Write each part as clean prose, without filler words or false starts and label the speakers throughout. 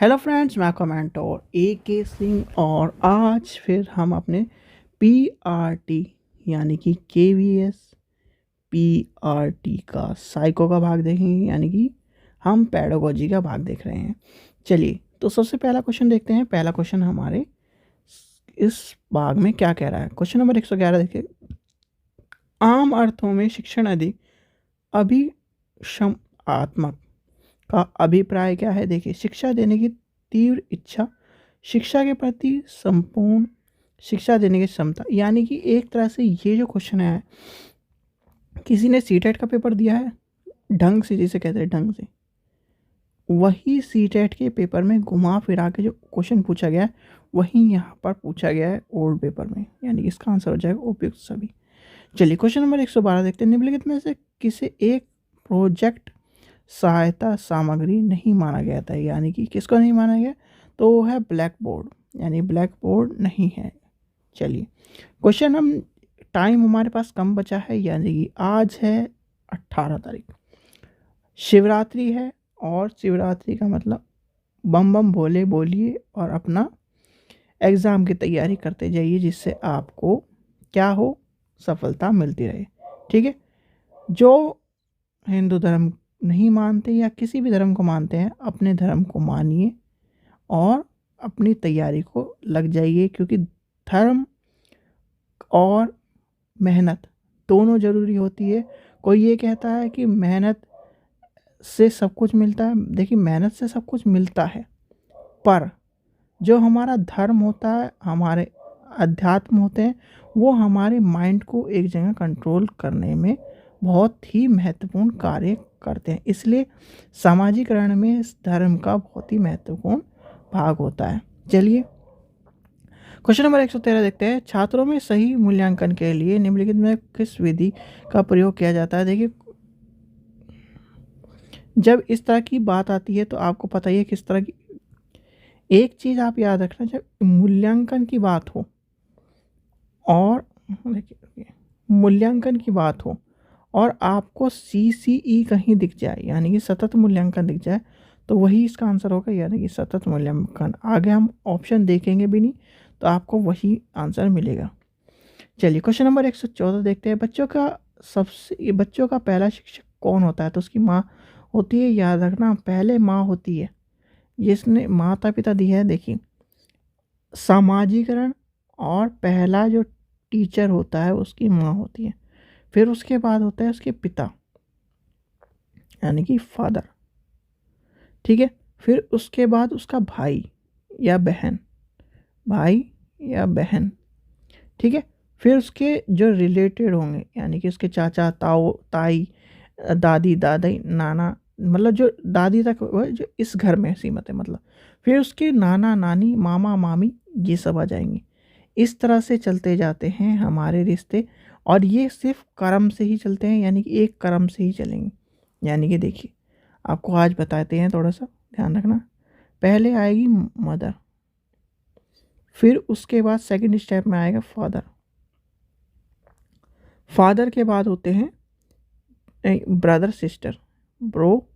Speaker 1: Hello friends, मैं कमेंटोर AK Singh और आज फिर हम अपने PRT यानी कि KVS PRT का साइको का भाग देखेंगे, यानी कि हम पेडागोजी का भाग देख रहे हैं। चलिए, तो सबसे पहला क्वेश्चन देखते हैं। पहला क्वेश्चन हमारे इस भाग में क्या कह रहा है। क्वेश्चन नंबर 111 देखिए। आम अर्थों में शिक्षण अधिक अभिषमात्मक का अभिप्राय क्या है। देखिए, शिक्षा देने की तीव्र इच्छा, शिक्षा के प्रति संपूर्ण शिक्षा देने की क्षमता। यानी कि एक तरह से ये जो क्वेश्चन है, किसी ने सीटेट का पेपर दिया है ढंग से, जिसे कहते हैं ढंग से, वही सीटेट के पेपर में घुमा फिरा के जो क्वेश्चन पूछा गया है वही यहाँ पर पूछा गया है ओल्ड पेपर में, यानी कि इसका आंसर हो जाएगा उपयुक्त सभी। चलिए, क्वेश्चन नंबर 112 देखते हैं। निम्नलिखित में से किसे एक प्रोजेक्ट सहायता सामग्री नहीं माना गया था। यानी कि किसको नहीं माना गया, तो वो है ब्लैक बोर्ड, यानी ब्लैक बोर्ड नहीं है। चलिए, क्वेश्चन हम टाइम हमारे पास कम बचा है, यानी कि आज है 18 तारीख, शिवरात्रि है, और शिवरात्रि का मतलब बम बम भोले बोलिए और अपना एग्ज़ाम की तैयारी करते जाइए, जिससे आपको क्या हो, सफलता मिलती रहे। ठीक है, जो हिंदू धर्म नहीं मानते या किसी भी धर्म को मानते हैं, अपने धर्म को मानिए और अपनी तैयारी को लग जाइए, क्योंकि धर्म और मेहनत दोनों ज़रूरी होती है। कोई ये कहता है कि मेहनत से सब कुछ मिलता है। देखिए, मेहनत से सब कुछ मिलता है, पर जो हमारा धर्म होता है, हमारे अध्यात्म होते हैं, वो हमारे माइंड को एक जगह कंट्रोल करने में बहुत ही महत्वपूर्ण कार्य करते हैं। इसलिए सामाजिकरण में इस धर्म का बहुत ही महत्वपूर्ण भाग होता है। चलिए, क्वेश्चन नंबर 113 देखते हैं। छात्रों में सही मूल्यांकन के लिए निम्नलिखित में किस विधि का प्रयोग किया जाता है। देखिए, जब इस तरह की बात आती है तो आपको पता ही है किस तरह की। एक चीज़ आप याद रखना, जब मूल्यांकन की बात हो और देखिए मूल्यांकन की बात हो और आपको CCE कहीं दिख जाए, यानी कि सतत मूल्यांकन दिख जाए, तो वही इसका आंसर होगा, यानी कि सतत मूल्यांकन। आगे हम ऑप्शन देखेंगे भी नहीं, तो आपको वही आंसर मिलेगा। चलिए, क्वेश्चन नंबर 114 देखते हैं। बच्चों का पहला शिक्षक कौन होता है। तो उसकी माँ होती है। याद रखना, पहले माँ होती है जिसने माता पिता दिया है। देखिए, सामाजिकरण और पहला जो टीचर होता है उसकी माँ होती है, फिर उसके बाद होता है उसके पिता, यानी कि फादर। ठीक है, फिर उसके बाद उसका भाई या बहन, भाई या बहन। ठीक है, फिर उसके जो रिलेटेड होंगे, यानी कि उसके चाचा ताऊ ताई, दादी दादी नाना, मतलब जो दादी तक जो इस घर में सीमित है, मतलब फिर उसके नाना नानी मामा मामी, ये सब आ जाएंगे। इस तरह से चलते जाते हैं हमारे रिश्ते, और ये सिर्फ कर्म से ही चलते हैं, यानी कि एक कर्म से ही चलेंगे। यानी कि देखिए, आपको आज बताते हैं, थोड़ा सा ध्यान रखना। पहले आएगी मदर, फिर उसके बाद सेकंड स्टेप में आएगा फादर, फादर के बाद होते हैं brother sister, bro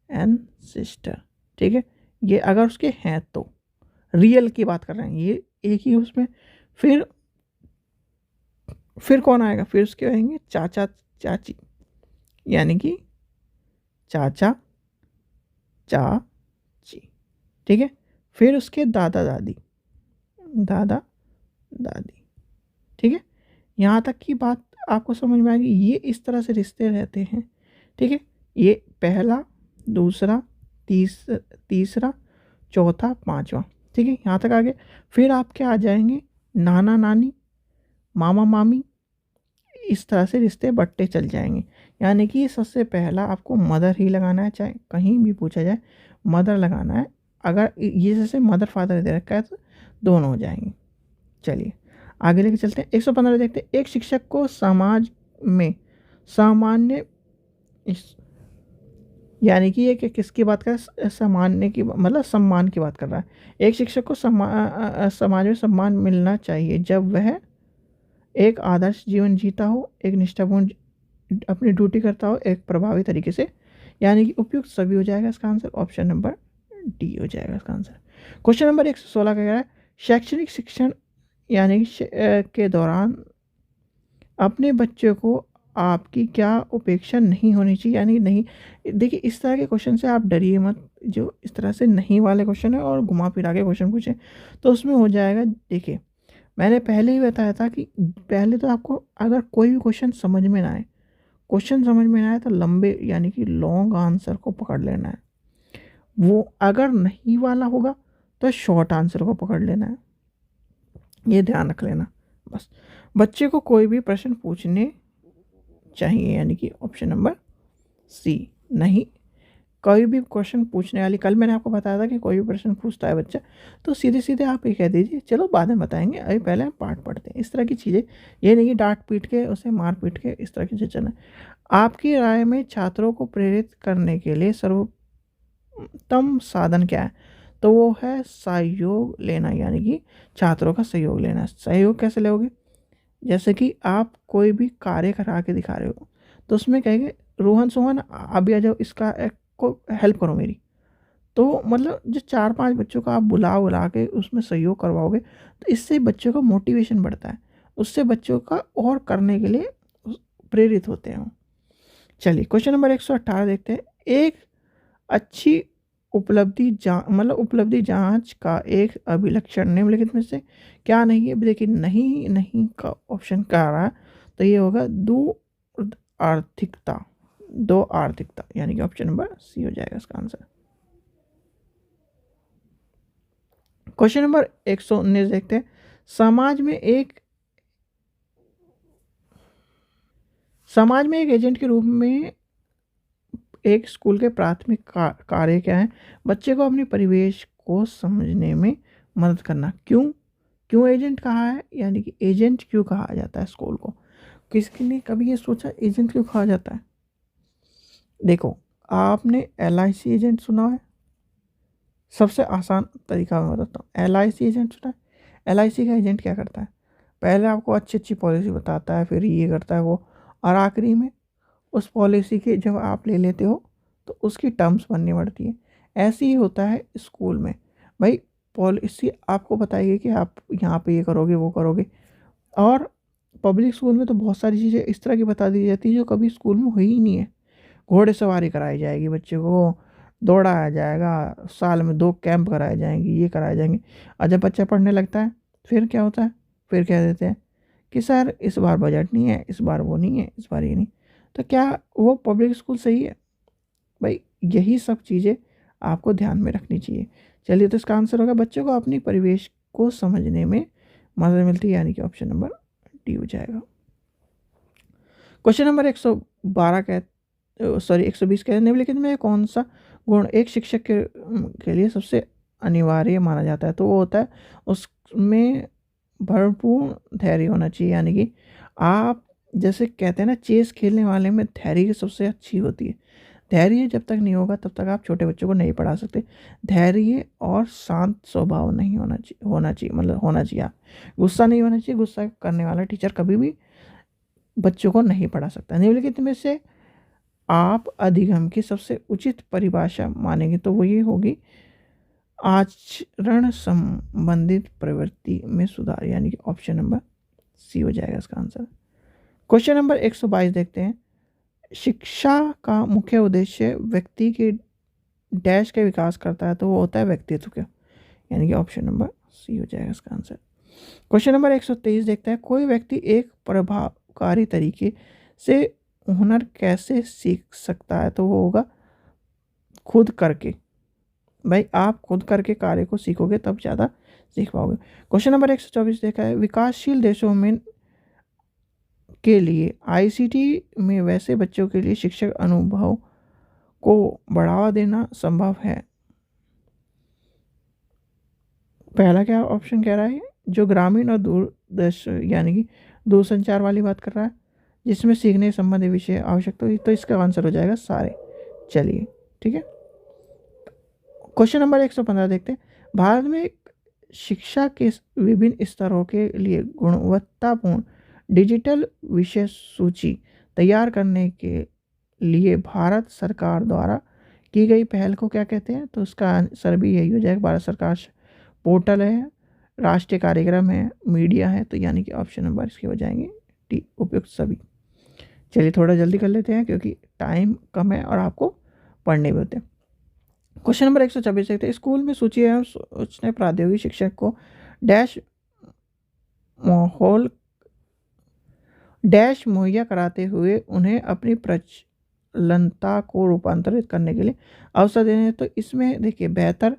Speaker 1: and sister. ठीक है, ये अगर उसके हैं तो, रियल की बात कर रहे हैं, ये एक ही उसमें। फिर कौन आएगा, फिर उसके आएंगे चाचा चाची, यानी कि चाचा चाची। ठीक है, फिर उसके दादा दादी, दादा दादी। ठीक है, यहाँ तक की बात आपको समझ में आएगी। ये इस तरह से रिश्ते रहते हैं। ठीक है, ये पहला, दूसरा, तीसरा, चौथा, पांचवा। ठीक है, यहाँ तक आगे फिर आपके आ जाएंगे नाना नानी, मामा मामी। इस तरह से रिश्ते बढ़ते चल जाएंगे। यानी कि सबसे पहला आपको मदर ही लगाना है, चाहे कहीं भी पूछा जाए मदर लगाना है। अगर ये जैसे मदर फादर दे रखा है तो दोनों हो जाएंगे। चलिए, आगे लेके चलते हैं। 115 देखते हैं। एक शिक्षक को समाज में सामान्य यानी कि ये किसकी बात कर रहा है, सामान्य की, मतलब सम्मान की बात कर रहा है। एक शिक्षक को समाज में सम्मान मिलना चाहिए जब वह एक आदर्श जीवन जीता हो, एक निष्ठापूर्ण अपनी ड्यूटी करता हो, एक प्रभावी तरीके से। यानी कि उपयुक्त सभी हो जाएगा इसका आंसर ऑप्शन नंबर डी हो जाएगा इसका आंसर। क्वेश्चन नंबर 116 का कह रहा है शैक्षणिक शिक्षण यानी के दौरान अपने बच्चे को आपकी क्या उपेक्षा नहीं होनी चाहिए, यानी नहीं। देखिए इस तरह के क्वेश्चन से आप डरिए मत, जो इस तरह से नहीं वाले क्वेश्चन है और घुमा फिरा के क्वेश्चन पूछे तो उसमें हो जाएगा। देखिए मैंने पहले ही बताया था कि पहले तो आपको अगर कोई भी क्वेश्चन समझ में ना आए तो लंबे यानी कि लॉन्ग आंसर को पकड़ लेना है। वो अगर नहीं वाला होगा तो शॉर्ट आंसर को पकड़ लेना है, ये ध्यान रख लेना बस। बच्चे को कोई भी प्रश्न पूछने चाहिए, यानी कि ऑप्शन नंबर सी। नहीं, कोई भी क्वेश्चन पूछने वाली, कल मैंने आपको बताया था कि कोई भी प्रश्न पूछता है बच्चा तो सीधे सीधे आप ये कह दीजिए चलो बाद में बताएंगे, अभी पहले हम पाठ पढ़ते हैं। इस तरह की चीज़ें, ये नहीं कि डांट पीट के उसे मार पीट के इस तरह की चीज़ें चलें। आपकी राय में छात्रों को प्रेरित करने के लिए सर्वोत्तम साधन क्या है? तो वो है सहयोग लेना, यानी कि छात्रों का सहयोग लेना। सहयोग कैसे लोगे? जैसे कि आप कोई भी कार्य करा के दिखा रहे हो तो उसमें कहेंगे रोहन सोहन अभी आ जाओ, इसका को हेल्प करो मेरी। तो मतलब जो 4-5 बच्चों को आप बुला बुला के उसमें सहयोग करवाओगे तो इससे बच्चों का मोटिवेशन बढ़ता है, उससे बच्चों का और करने के लिए प्रेरित होते हैं। चलिए क्वेश्चन नंबर 118 देखते हैं। एक अच्छी उपलब्धि जांच का एक अभिलक्षण निम्नलिखित में से क्या नहीं है? देखिए नहीं नहीं का ऑप्शन क्या आ रहा है, तो ये होगा दो आर्थिकता, यानी कि ऑप्शन नंबर सी हो जाएगा इसका आंसर। क्वेश्चन नंबर 119 देखते हैं। समाज में एक एजेंट के रूप में एक स्कूल के प्राथमिक कार्य क्या है? बच्चे को अपने परिवेश को समझने में मदद करना। क्यों एजेंट कहा है, यानी कि एजेंट क्यों कहा जाता है स्कूल को? किसी ने कभी ये सोचा एजेंट क्यों कहा जाता है? देखो आपने LIC एजेंट सुना है, सबसे आसान तरीका मैं बताता हूँ। LIC एजेंट सुना है? LIC का एजेंट क्या करता है? पहले आपको अच्छी अच्छी पॉलिसी बताता है, फिर ये करता है वो, और आखिरी में उस पॉलिसी के जब आप ले लेते हो तो उसकी टर्म्स बननी पड़ती है। ऐसे ही होता है स्कूल में। भाई पॉलिसी आपको बताएगी कि आप यहाँ पे ये करोगे वो करोगे, और पब्लिक स्कूल में तो बहुत सारी चीज़ें इस तरह की बता दी जाती है जो कभी स्कूल में हुई ही नहीं है। घोड़े सवारी कराई जाएगी बच्चे को, दौड़ाया जाएगा, साल में 2 कैंप कराए जाएंगे, ये कराए जाएंगे। और जब बच्चा पढ़ने लगता है फिर क्या होता है? फिर कह देते हैं कि सर इस बार बजट नहीं है, इस बार वो नहीं है, इस बार ये नहीं। तो क्या वो पब्लिक स्कूल सही है? भाई यही सब चीज़ें आपको ध्यान में रखनी चाहिए। चलिए तो इसका आंसर होगा बच्चों को अपनी परिवेश को समझने में मदद मिलती है, यानी कि ऑप्शन नंबर डी हो जाएगा। क्वेश्चन नंबर 120 के निम्नलिखित में कौन सा गुण एक शिक्षक के लिए सबसे अनिवार्य माना जाता है? तो वो होता है उसमें भरपूर धैर्य होना चाहिए, यानी कि आप जैसे कहते हैं ना चेस खेलने वाले में धैर्य की सबसे अच्छी होती है। धैर्य जब तक नहीं होगा तब तक आप छोटे बच्चों को नहीं पढ़ा सकते। धैर्य और शांत स्वभाव नहीं होना चाहिए मतलब होना चाहिए। आप गुस्सा नहीं होना चाहिए, गुस्सा करने वाला टीचर कभी भी बच्चों को नहीं पढ़ा सकता। निम्नलिखित में से आप अधिगम की सबसे उचित परिभाषा मानेंगे तो वो ये होगी आचरण संबंधित प्रवृत्ति में सुधार, यानी कि ऑप्शन नंबर सी हो जाएगा इसका आंसर। क्वेश्चन नंबर 122 देखते हैं। शिक्षा का मुख्य उद्देश्य व्यक्ति के डैश के विकास करता है, तो वो होता है व्यक्तित्व का, यानी कि ऑप्शन नंबर सी हो जाएगा इसका आंसर। क्वेश्चन नंबर 123 देखते हैं। कोई व्यक्ति एक प्रभावकारी तरीके से हुनर कैसे सीख सकता है? तो वो होगा खुद करके। भाई आप खुद करके कार्य को सीखोगे तब ज़्यादा सीख पाओगे। क्वेश्चन नंबर 124 देखा है। विकासशील देशों में के लिए ICT में वैसे बच्चों के लिए शिक्षक अनुभव को बढ़ावा देना संभव है? पहला क्या ऑप्शन कह रहा है? जो ग्रामीण और दूरदर्श यानी कि दूरसंचार वाली बात कर रहा है, जिसमें सीखने संबंधी विषय आवश्यकता हुई, तो इसका आंसर हो जाएगा सारे। चलिए ठीक है। क्वेश्चन नंबर 115 देखते हैं। भारत में शिक्षा के विभिन्न स्तरों के लिए गुणवत्तापूर्ण डिजिटल विषय सूची तैयार करने के लिए भारत सरकार द्वारा की गई पहल को क्या कहते हैं? तो उसका आंसर भी यही हो जाएगा, भारत सरकार पोर्टल है, राष्ट्रीय कार्यक्रम है, मीडिया है, तो यानी कि ऑप्शन नंबर इसके हो जाएंगे डी, उपयुक्त सभी। चलिए थोड़ा जल्दी कर लेते हैं क्योंकि टाइम कम है और आपको पढ़ने भी होते हैं। क्वेश्चन नंबर 126 देखते हैं, स्कूल में सूची एवं सूचना प्रौद्योगिकी शिक्षक को डैश माहौल डैश मुहैया कराते हुए उन्हें अपनी प्रचलनता को रूपांतरित करने के लिए अवसर देने हैं। तो इसमें देखिए बेहतर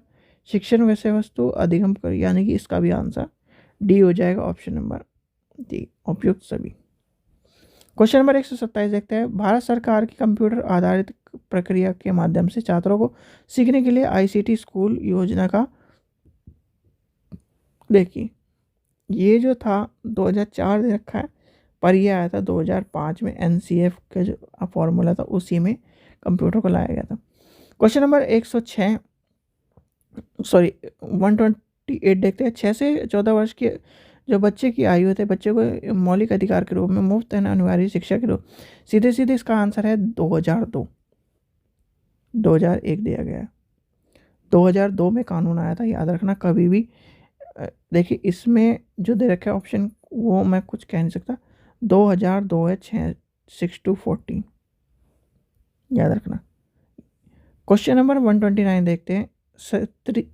Speaker 1: शिक्षण विषय वस्तु अधिगम कर, यानी कि इसका भी आंसर डी हो जाएगा, ऑप्शन नंबर डी, उपयुक्त सभी। क्वेश्चन नंबर 127 देखते हैं, भारत सरकार की कंप्यूटर आधारित प्रक्रिया के माध्यम से छात्रों को सीखने के लिए आईसीटी स्कूल योजना का, देखिए ये जो था 2004 दे रखा है, पर ये आया था 2005 में, एनसीएफ का जो फॉर्मूला था उसी में कंप्यूटर को लाया गया था। क्वेश्चन नंबर 106 सॉरी 128 देखते हैं, 6 से 14 वर्ष के जो बच्चे की आयु होती है, बच्चे को मौलिक अधिकार के रूप में मुफ्त एवं अनिवार्य शिक्षा के रूप, सीधे सीधे इसका आंसर है 2002। 2001 दिया गया है, 2002 में कानून आया था, याद रखना कभी भी। देखिए इसमें जो दे रखा है ऑप्शन वो मैं कुछ कह नहीं सकता, 2002 है, 6/6/14, याद रखना। क्वेश्चन नंबर 129 देखते हैं,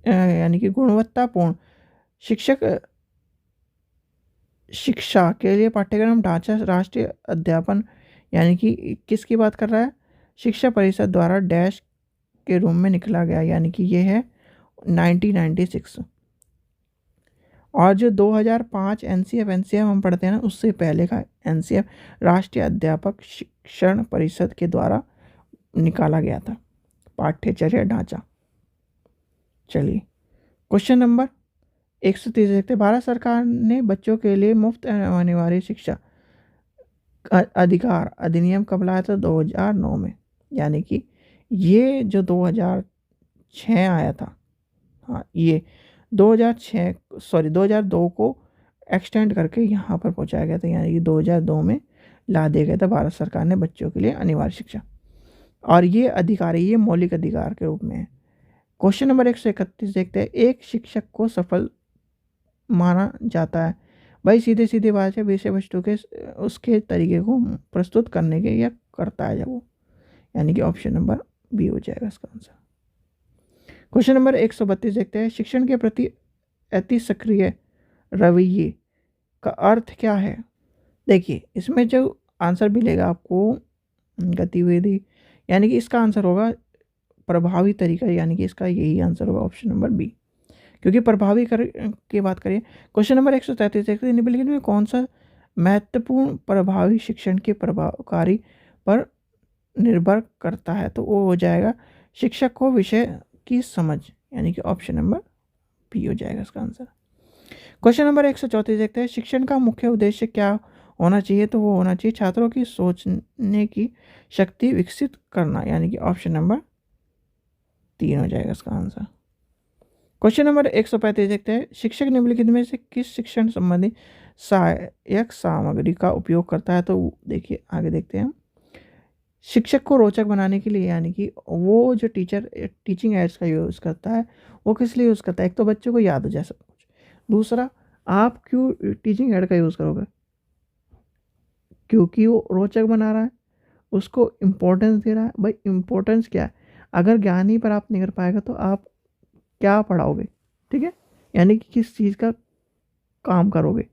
Speaker 1: यानी कि गुणवत्तापूर्ण शिक्षा के लिए पाठ्यक्रम ढांचा राष्ट्रीय अध्यापन, यानी कि किसकी बात कर रहा है? शिक्षा परिषद द्वारा डैश के रूप में निकला गया, यानी कि ये है 1996। और जो 2005 एनसीएफ हम पढ़ते हैं ना, उससे पहले का एनसीएफ राष्ट्रीय अध्यापक शिक्षण परिषद के द्वारा निकाला गया था पाठ्यचर्या ढांचा। चलिए क्वेश्चन नंबर 130 देखते, भारत सरकार ने बच्चों के लिए मुफ्त अनिवार्य शिक्षा अधिकार अधिनियम कब लाया था? 2009 में, यानी कि ये जो 2006 आया था, हाँ ये 2002 को एक्सटेंड करके यहाँ पर पहुँचाया गया था, यानी कि 2002 में ला दिया गया था भारत सरकार ने बच्चों के लिए अनिवार्य शिक्षा, और ये अधिकार ये मौलिक अधिकार के रूप में है। क्वेश्चन नंबर 131 देखते हैं, एक शिक्षक को सफल माना जाता है, भाई सीधे सीधे बात है, विषय वस्तु के उसके तरीके को प्रस्तुत करने के या करता है जब वो, यानी कि ऑप्शन नंबर बी हो जाएगा इसका आंसर। क्वेश्चन नंबर 132 देखते हैं, शिक्षण के प्रति अति सक्रिय रवैये का अर्थ क्या है? देखिए इसमें जो आंसर मिलेगा आपको गतिविधि, यानी कि इसका आंसर होगा प्रभावी तरीका, यानी कि इसका यही आंसर होगा, ऑप्शन नंबर बी, क्योंकि प्रभावी की बात करिए। क्वेश्चन नंबर 133 देखते हैं, निम्नलिखित में कौन सा महत्वपूर्ण प्रभावी शिक्षण के प्रभावकारी पर निर्भर करता है? तो वो हो जाएगा शिक्षक को विषय की समझ, यानी कि ऑप्शन नंबर बी हो जाएगा इसका आंसर। क्वेश्चन नंबर 134 देखते हैं, शिक्षण का मुख्य उद्देश्य क्या होना चाहिए? तो वो होना चाहिए छात्रों की सोचने की शक्ति विकसित करना, यानी कि ऑप्शन नंबर 3 हो जाएगा इसका आंसर। क्वेश्चन नंबर 135 देखते हैं, शिक्षक निम्नलिखित में से किस शिक्षण संबंधी सहायक सामग्री का उपयोग करता है? तो देखिए आगे देखते हैं, शिक्षक को रोचक बनाने के लिए, यानी कि वो जो टीचर टीचिंग एड्स का यूज़ करता है वो किस लिए यूज़ करता है? एक तो बच्चों को याद हो जाए सब कुछ, दूसरा आप क्यों टीचिंग एड का यूज़ करोगे? क्योंकि वो रोचक बना रहा है, उसको इम्पोर्टेंस दे रहा है। भाई इम्पोर्टेंस क्या है? अगर ज्ञान ही प्राप्त नहीं कर पाएगा तो आप क्या पढ़ाओगे? ठीक है, यानी कि किस चीज़ का काम करोगे,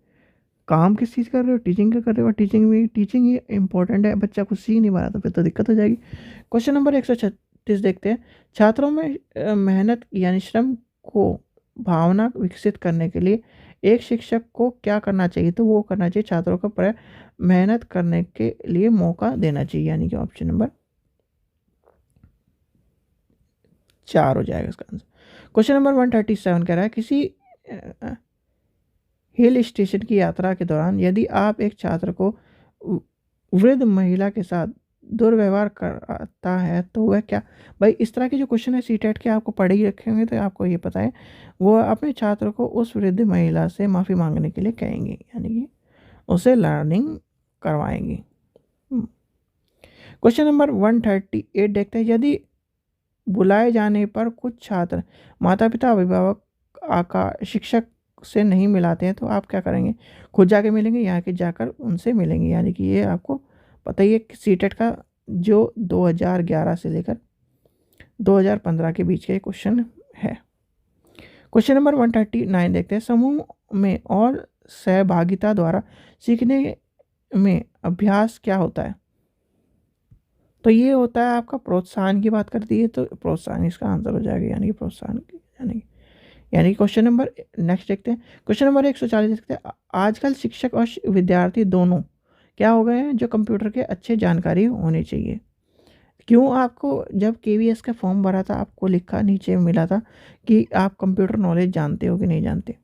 Speaker 1: काम किस चीज़ कर रहे हो? टीचिंग का कर रहे हो, टीचिंग ही इंपॉर्टेंट है, बच्चा कुछ सीख नहीं पा रहा तो फिर तो दिक्कत हो जाएगी। क्वेश्चन नंबर 136 देखते हैं, छात्रों में मेहनत यानी श्रम को भावना विकसित करने के लिए एक शिक्षक को क्या करना चाहिए? तो वो करना चाहिए छात्रों को मेहनत करने के लिए मौका देना चाहिए, यानी कि ऑप्शन नंबर 4 हो जाएगा इसका आंसर। क्वेश्चन नंबर 137 कह रहा है, किसी हिल स्टेशन की यात्रा के दौरान यदि आप एक छात्र को वृद्ध महिला के साथ दुर्व्यवहार करता है तो वह क्या? भाई इस तरह के जो क्वेश्चन है सीटेट के आपको पढ़े ही रखे होंगे, तो आपको ये पता है वो अपने छात्र को उस वृद्ध महिला से माफ़ी मांगने के लिए कहेंगे, यानी कि उसे लर्निंग करवाएंगे। क्वेश्चन नंबर 138 देखते हैं, यदि बुलाए जाने पर कुछ छात्र माता पिता अभिभावक शिक्षक से नहीं मिलाते हैं तो आप क्या करेंगे? खुद जाके मिलेंगे, यहाँ के जाकर उनसे मिलेंगे। यानी कि ये आपको पता ही है कि सीटेट का जो 2011 से लेकर 2015 के बीच का क्वेश्चन है। क्वेश्चन नंबर 139 देखते हैं। समूह में और सहभागिता द्वारा सीखने में अभ्यास क्या होता है? तो ये होता है आपका प्रोत्साहन की बात करती है, तो प्रोत्साहन इसका आंसर हो जाएगा, यानी कि प्रोत्साहन यानी क्वेश्चन नंबर नेक्स्ट देखते हैं। क्वेश्चन नंबर 140 देखते हैं। आजकल शिक्षक और विद्यार्थी दोनों क्या हो गए हैं? जो कंप्यूटर के अच्छे जानकारी होनी चाहिए। क्यों? आपको जब केवीएस का फॉर्म भरा था आपको लिखा नीचे मिला था कि आप कंप्यूटर नॉलेज जानते हो कि नहीं जानते।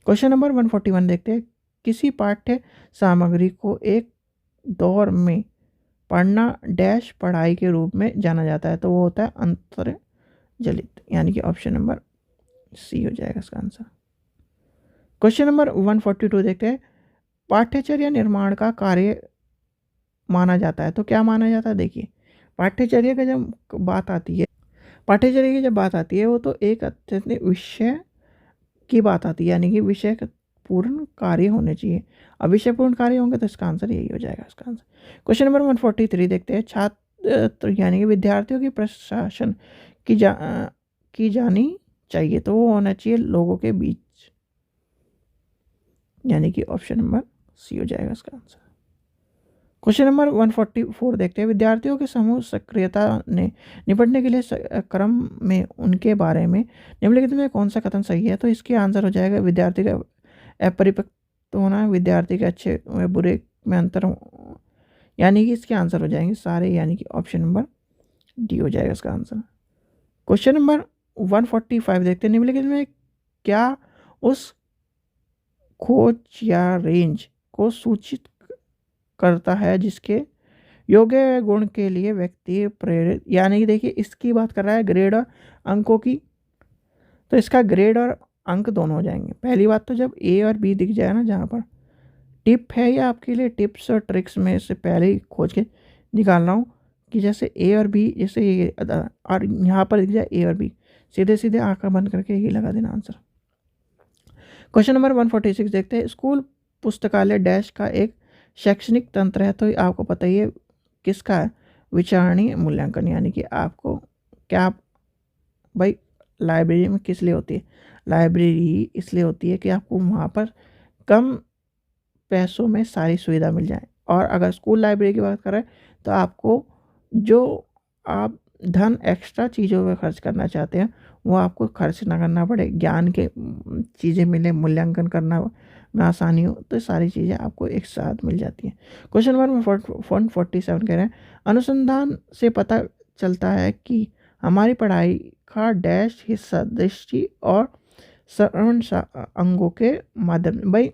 Speaker 1: क्वेश्चन नंबर 141 देखते हैं। किसी पाठ्य सामग्री को एक दौर में पढ़ना डैश पढ़ाई के रूप में जाना जाता है, तो वो होता है अंतर्जलित, यानी कि ऑप्शन नंबर सी हो जाएगा इसका आंसर। क्वेश्चन नंबर 142 देखते हैं। पाठ्यचर्या निर्माण का कार्य माना जाता है, तो क्या माना जाता है? देखिए, पाठ्यचर्या का जब बात आती है, पाठ्यचर्या की जब बात आती है वो तो एक अत्यंत विषय की बात आती है, यानी कि विषय पूर्ण कार्य होने चाहिए। अब विषय पूर्ण कार्य होंगे तो इसका आंसर यही हो जाएगा इसका आंसर। क्वेश्चन नंबर 143 देखते हैं। छात्र यानी कि विद्यार्थियों की प्रशासन की जानी चाहिए, तो वो होना चाहिए लोगों के बीच, यानी कि ऑप्शन नंबर सी हो जाएगा इसका आंसर। क्वेश्चन नंबर 144 देखते हैं। विद्यार्थियों के समूह सक्रियता ने निपटने के लिए क्रम में उनके बारे में निम्नलिखित में कौन सा कथन सही है? तो इसके आंसर हो जाएगा विद्यार्थी का अपरिपक्व होना, विद्यार्थी के अच्छे व बुरे में अंतर, यानी कि इसके आंसर हो जाएंगे सारे, यानी कि ऑप्शन नंबर डी हो जाएगा इसका आंसर। क्वेश्चन नंबर 145 देखते हैं। निम्नलिखित में क्या उस खोज या रेंज को सूचित करता है जिसके योग्य गुण के लिए व्यक्ति प्रेरित, यानी कि देखिए इसकी बात कर रहा है ग्रेड और अंकों की, तो इसका ग्रेड और अंक दोनों हो जाएंगे। पहली बात तो जब ए और बी दिख जाए ना, जहाँ पर टिप है या आपके लिए टिप्स और ट्रिक्स में से पहले ही खोज के निकाल रहा हूँ कि जैसे ए और बी, जैसे ये और यहाँ पर दिख जाए ए और बी, सीधे सीधे आंखें बंद करके ये लगा देना आंसर। क्वेश्चन नंबर 146 देखते हैं। स्कूल पुस्तकालय डैश का एक शैक्षणिक तंत्र है, तो आपको पता ही है किसका है? विचारणीय मूल्यांकन, यानी कि आपको क्या भाई लाइब्रेरी में किस लिए होती है? लाइब्रेरी इसलिए होती है कि आपको वहाँ पर कम पैसों में सारी सुविधा मिल जाए, और अगर स्कूल लाइब्रेरी की बात करें तो आपको जो आप धन एक्स्ट्रा चीज़ों पर खर्च करना चाहते हैं वो आपको खर्च ना करना पड़े, ज्ञान के चीज़ें मिले, मूल्यांकन करना में आसानी हो, तो सारी चीज़ें आपको एक साथ मिल जाती हैं। क्वेश्चन नंबर 147 कह रहे हैं। अनुसंधान से पता चलता है कि हमारी पढ़ाई का डैश हिस्सा दृष्टि और श्रवण अंगों के माध्यम, भाई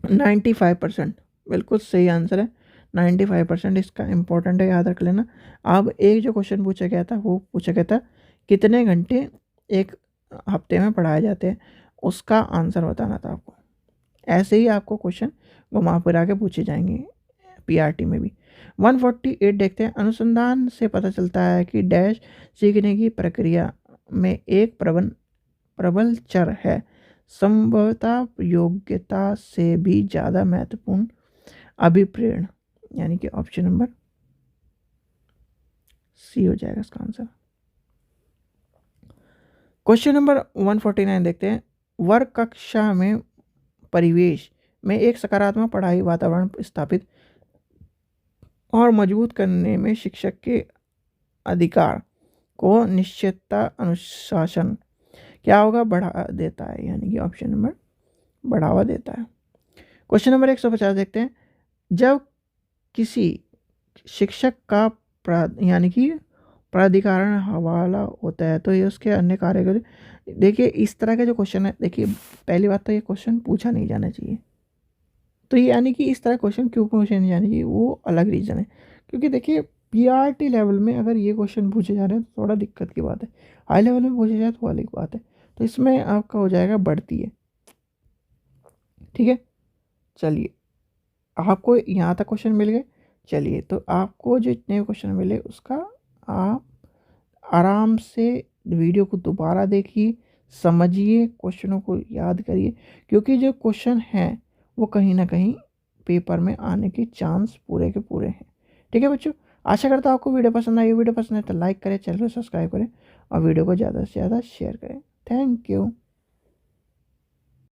Speaker 1: 95% बिल्कुल सही आंसर है। 95% इसका इंपॉर्टेंट है, याद रख लेना। अब एक जो क्वेश्चन पूछा गया था वो पूछा गया था कितने घंटे एक हफ्ते में पढ़ाए जाते हैं, उसका आंसर बताना था आपको। ऐसे ही आपको क्वेश्चन घुमा फिरा के पूछे जाएंगे पीआरटी में भी। 148 देखते हैं। अनुसंधान से पता चलता है कि डैश सीखने की प्रक्रिया में एक प्रबल चर है, संभवतः योग्यता से भी ज़्यादा महत्वपूर्ण अभिप्रेरण, यानी कि ऑप्शन नंबर सी हो जाएगा इसका आंसर। क्वेश्चन नंबर 149 देखते हैं। वर्ग कक्षा में परिवेश में एक सकारात्मक पढ़ाई वातावरण स्थापित और मजबूत करने में शिक्षक के अधिकार को निश्चितता अनुशासन क्या होगा? बढ़ा देता है, यानी कि ऑप्शन नंबर बढ़ावा देता है। क्वेश्चन नंबर 150 देखते हैं। जब किसी शिक्षक का यानी कि प्राधिकरण हवाला होता है तो ये उसके अन्य कार्य, देखिए इस तरह के जो क्वेश्चन है, देखिए पहली बात तो ये क्वेश्चन पूछा नहीं जाना चाहिए, तो ये यानी कि इस तरह क्वेश्चन क्यों पूछे नहीं जाने चाहिए वो अलग रीज़न है, क्योंकि देखिए पीआरटी लेवल में अगर ये क्वेश्चन पूछे जा रहे हैं तो थोड़ा दिक्कत की बात है, हाई लेवल में पूछे जाए तो अलग बात है। तो इसमें आपका हो जाएगा बढ़ती है, ठीक है। चलिए आपको यहाँ तक क्वेश्चन मिल गए। चलिए तो आपको जो इतने क्वेश्चन मिले उसका आप आराम से वीडियो को दोबारा देखिए, समझिए, क्वेश्चनों को याद करिए, क्योंकि जो क्वेश्चन हैं वो कहीं ना कहीं पेपर में आने के चांस पूरे के पूरे हैं। ठीक है बच्चों, आशा करता हूँ आपको वीडियो पसंद आई। वीडियो पसंद है तो लाइक करें, चैनल को सब्सक्राइब करें और वीडियो को ज़्यादा से ज़्यादा शेयर करें। Thank you.